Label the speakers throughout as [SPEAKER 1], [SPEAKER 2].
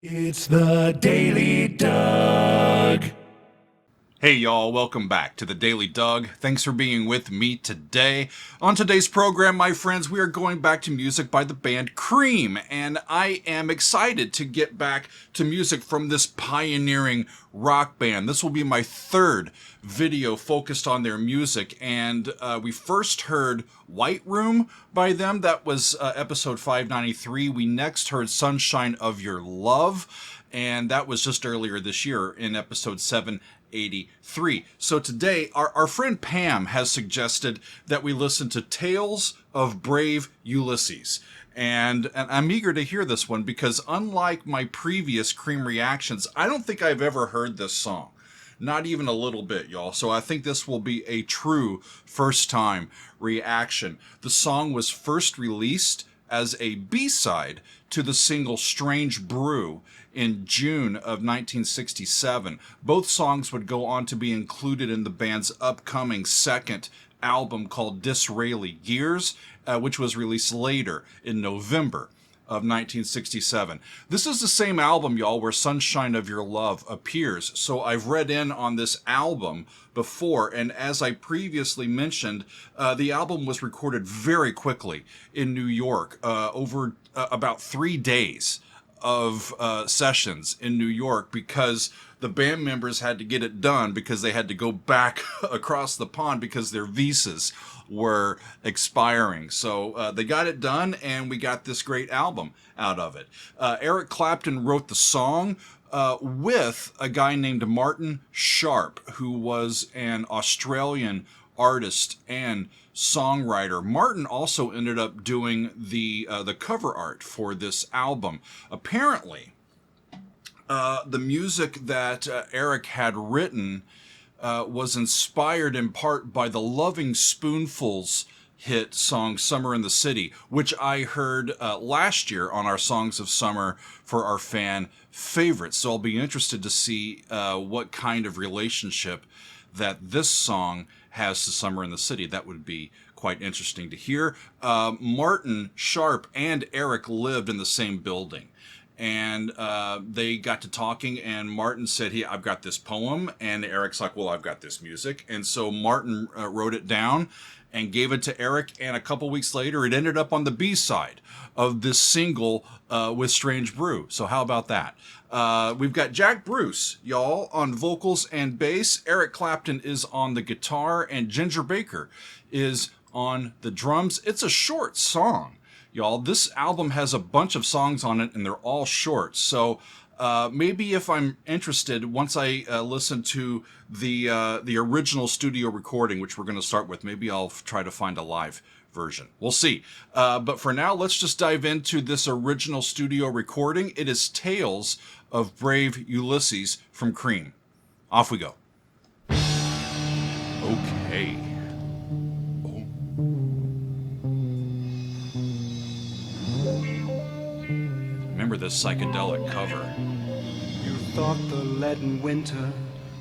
[SPEAKER 1] It's the Daily Doug.
[SPEAKER 2] Hey y'all, welcome back to the Daily Doug. Thanks for being with me today. On today's program, my friends, we are going back to music by the band Cream, and I am excited to get back to music from this pioneering rock band. This will be my third video focused on their music, and we first heard White Room by them. That was episode 593. We next heard Sunshine of Your Love, and that was just earlier this year in episode 783. So today, our friend Pam has suggested that we listen to Tales of Brave Ulysses. And I'm eager to hear this one because unlike my previous Cream reactions, I don't think I've ever heard this song. Not even a little bit, y'all. So I think this will be a true first-time reaction. The song was first released as a B-side to the single Strange Brew in June of 1967. Both songs would go on to be included in the band's upcoming second album called Disraeli Years, which was released later in November of 1967. This is the same album, y'all, where Sunshine of Your Love appears. So I've read in on this album before, and as I previously mentioned, the album was recorded very quickly in New York, over about 3 days of sessions in New York, because the band members had to get it done because they had to go back across the pond because their visas were expiring. So they got it done, and we got this great album out of it. Eric Clapton wrote the song with a guy named Martin Sharp, who was an Australian artist and songwriter. Martin also ended up doing the cover art for this album. Apparently, the music that Eric had written was inspired in part by the Loving Spoonful's hit song Summer in the City, which I heard last year on our Songs of Summer for our fan favorites. So I'll be interested to see what kind of relationship that this song has to Summer in the City. That would be quite interesting to hear. Martin Sharp and Eric lived in the same building, and they got to talking, and Martin said, "Hey, I've got this poem," and Eric's like, "Well, I've got this music." And so Martin wrote it down and gave it to Eric, and a couple weeks later it ended up on the B-side of this single with Strange Brew. So how about that? We've got Jack Bruce, y'all, on vocals and bass. Eric Clapton is on the guitar, and Ginger Baker is on the drums. It's a short song, y'all. This album has a bunch of songs on it, and they're all short. So maybe if I'm interested, once I listen to the original studio recording, which we're going to start with, maybe I'll try to find a live version. We'll see. But for now, let's just dive into this original studio recording. It is Tales of Brave Ulysses from Cream. Off we go. Okay. Remember this psychedelic cover.
[SPEAKER 3] You thought the leaden winter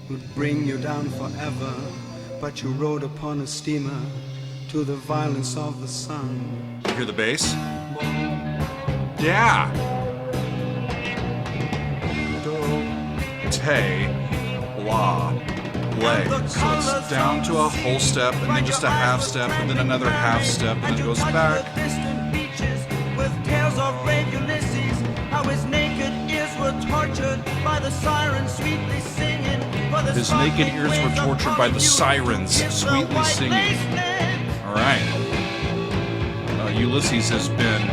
[SPEAKER 3] would bring you down forever, but you rode upon a steamer to the violence of the sun.
[SPEAKER 2] You hear the bass? Yeah. Te, la, lay. So it's down to a whole step, and then just a half step, and then another half step, and then it goes back.
[SPEAKER 4] Distant beaches with tales of brave Ulysses, how his naked ears were tortured by the sirens sweetly singing.
[SPEAKER 2] His naked ears were tortured by the sirens sweetly singing. All right. Ulysses has been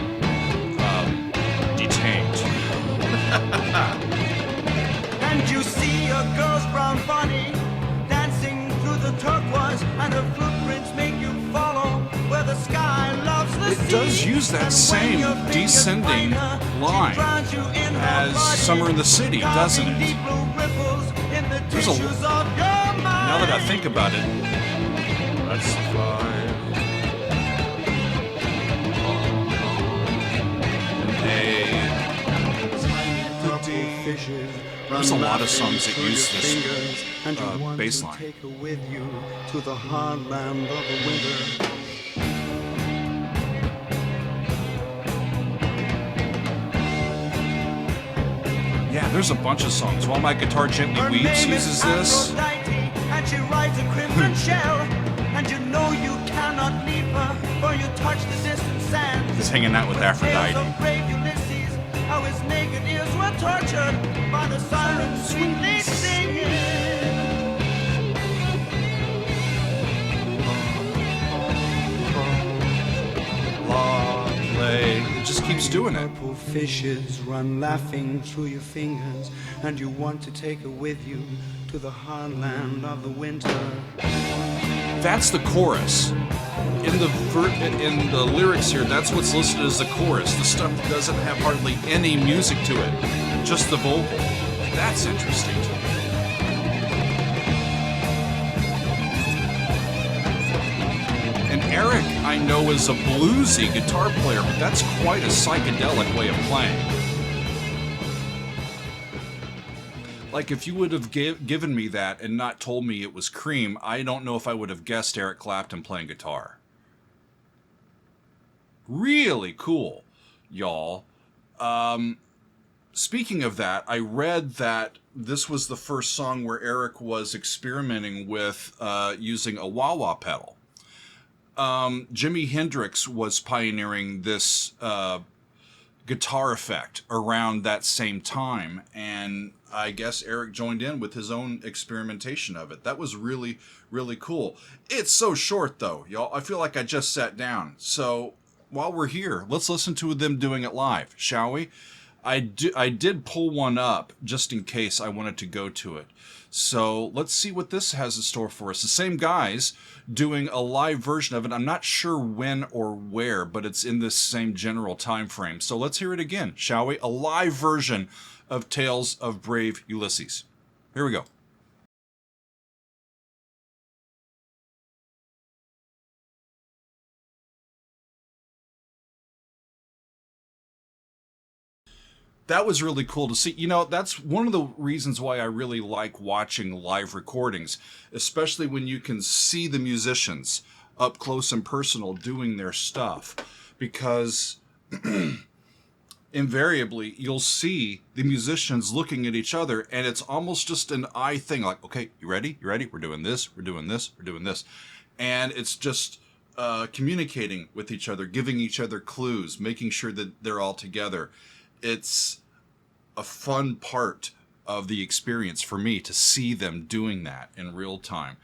[SPEAKER 2] detained.
[SPEAKER 4] And you see a girl's brown body dancing through the turquoise, and her footprints make you follow where the sky loves the sea.
[SPEAKER 2] It does use that same descending line as Summer in the City, doesn't it? There's a, now that I think about it, that's fine. There's a lot of songs that use this bass line.
[SPEAKER 3] Take her with you to the hard land of the winter.
[SPEAKER 2] Yeah, there's a bunch of songs. While My Guitar Gently
[SPEAKER 4] Her
[SPEAKER 2] Weeps
[SPEAKER 4] name is
[SPEAKER 2] uses this.
[SPEAKER 4] Aphrodite, and she rides a crimson shell. And you know you cannot leave her, for you touch the distant sands.
[SPEAKER 2] He's hanging out with Aphrodite.
[SPEAKER 4] Tales of Brave Ulysses, how his naked ears were tortured by the sirens sweetly singing.
[SPEAKER 2] It just keeps doing it.
[SPEAKER 3] Purple fishes run laughing through your fingers, and you want to take her with you to the heartland of the winter.
[SPEAKER 2] That's the chorus. In the lyrics here, that's what's listed as the chorus. The stuff that doesn't have hardly any music to it, just the vocal. That's interesting to me. And Eric, I know, is a bluesy guitar player, but that's quite a psychedelic way of playing. Like, if you would have given me that and not told me it was Cream, I don't know if I would have guessed Eric Clapton playing guitar. Really cool, y'all. Speaking of that, I read that this was the first song where Eric was experimenting with using a wah-wah pedal. Jimi Hendrix was pioneering this guitar effect around that same time, and I guess Eric joined in with his own experimentation of it. That was really, really cool. It's so short, though, y'all. I feel like I just sat down. So while we're here, let's listen to them doing it live, shall we? I did pull one up just in case I wanted to go to it. So let's see what this has in store for us. The same guys doing a live version of it. I'm not sure when or where, but it's in this same general time frame. So let's hear it again, shall we? A live version of Tales of Brave Ulysses. Here we go. That was really cool to see. You know, that's one of the reasons why I really like watching live recordings, especially when you can see the musicians up close and personal doing their stuff, because invariably you'll see the musicians looking at each other, and it's almost just an eye thing, like, okay, you ready? You ready? We're doing this, we're doing this, we're doing this. And it's just communicating with each other, giving each other clues, making sure that they're all together. It's a fun part of the experience for me to see them doing that in real time.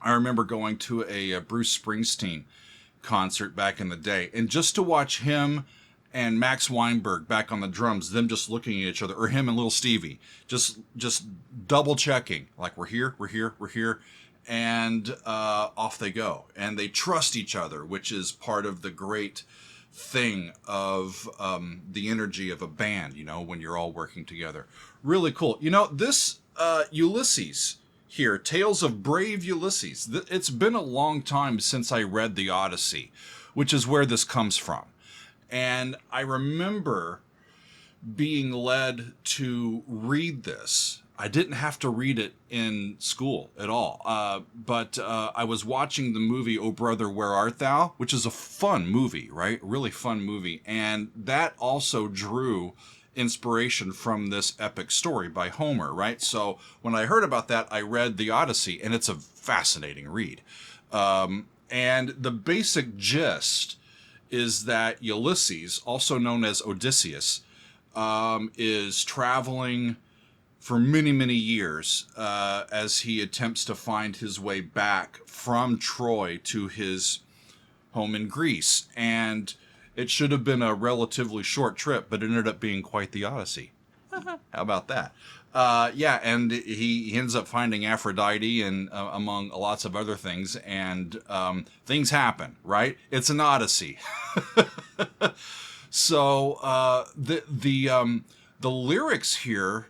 [SPEAKER 2] I remember going to a Bruce Springsteen concert back in the day, and just to watch him and Max Weinberg back on the drums, them just looking at each other, or him and Little Stevie, just double checking, like, we're here, we're here, we're here, and off they go. And they trust each other, which is part of the great thing of the energy of a band, you know, when you're all working together. Really cool. You know, this Ulysses here, Tales of Brave Ulysses, it's been a long time since I read the Odyssey, which is where this comes from. And I remember being led to read this. I didn't have to read it in school at all, but I was watching the movie Oh Brother, Where Art Thou?, which is a fun movie, right? Really fun movie. And that also drew inspiration from this epic story by Homer, right? So when I heard about that, I read the Odyssey, and it's a fascinating read. And the basic gist is that Ulysses, also known as Odysseus, is traveling for many, many years as he attempts to find his way back from Troy to his home in Greece. And it should have been a relatively short trip, but it ended up being quite the Odyssey. How about that? Yeah, and he ends up finding Aphrodite and among lots of other things, and things happen, right? It's an Odyssey. So the lyrics here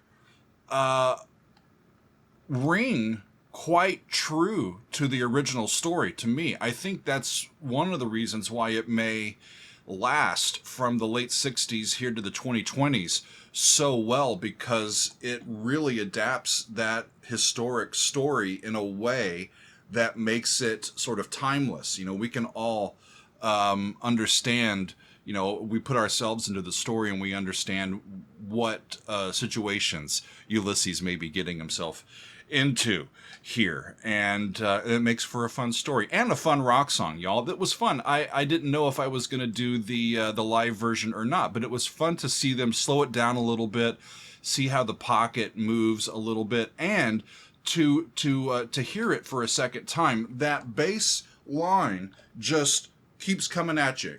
[SPEAKER 2] ring quite true to the original story to me. I think that's one of the reasons why it may last from the late 60s here to the 2020s so well, because it really adapts that historic story in a way that makes it sort of timeless. You know, we can all understand, we put ourselves into the story and we understand what situations Ulysses may be getting himself into here. And it makes for a fun story and a fun rock song, y'all. That was fun. I didn't know if I was going to do the live version or not, but it was fun to see them slow it down a little bit, see how the pocket moves a little bit, and to hear it for a second time. That bass line just keeps coming at you,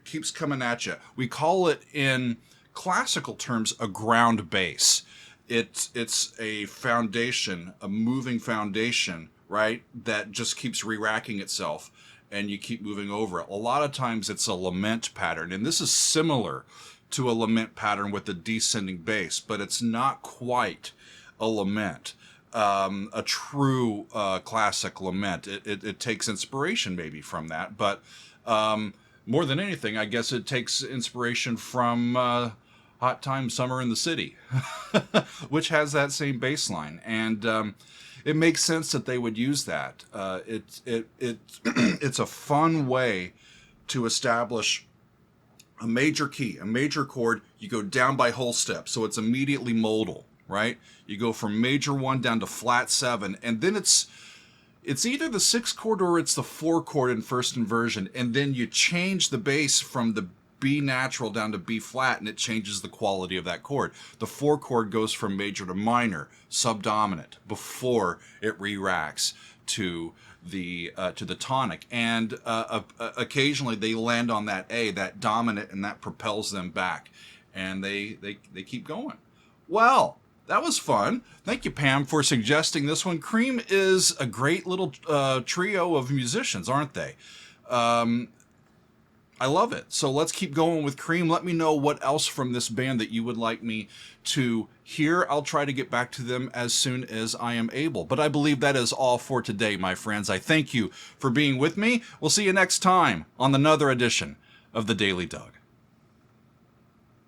[SPEAKER 2] We call it in classical terms a ground bass. It's a foundation, a moving foundation, right? That just keeps re-racking itself and you keep moving over it. A lot of times it's a lament pattern, and this is similar to a lament pattern with a descending bass, but it's not quite a lament. A true classic lament. It takes inspiration maybe from that, but more than anything, I guess it takes inspiration from Hot Time Summer in the City, which has that same bass line, and it makes sense that they would use that. It's a fun way to establish a major key, a major chord. You go down by whole steps, so it's immediately modal, right? You go from major 1 down to flat 7, and then it's either the 6 chord or it's the 4 chord in first inversion, and then you change the bass from the B natural down to B flat, and it changes the quality of that chord. The 4 chord goes from major to minor, subdominant, before it re-racks to the tonic, and occasionally they land on that A, that dominant, and that propels them back, and they keep going. Well, that was fun. Thank you, Pam, for suggesting this one. Cream is a great little trio of musicians, aren't they? I love it. So let's keep going with Cream. Let me know what else from this band that you would like me to hear. I'll try to get back to them as soon as I am able. But I believe that is all for today, my friends. I thank you for being with me. We'll see you next time on another edition of The Daily Doug.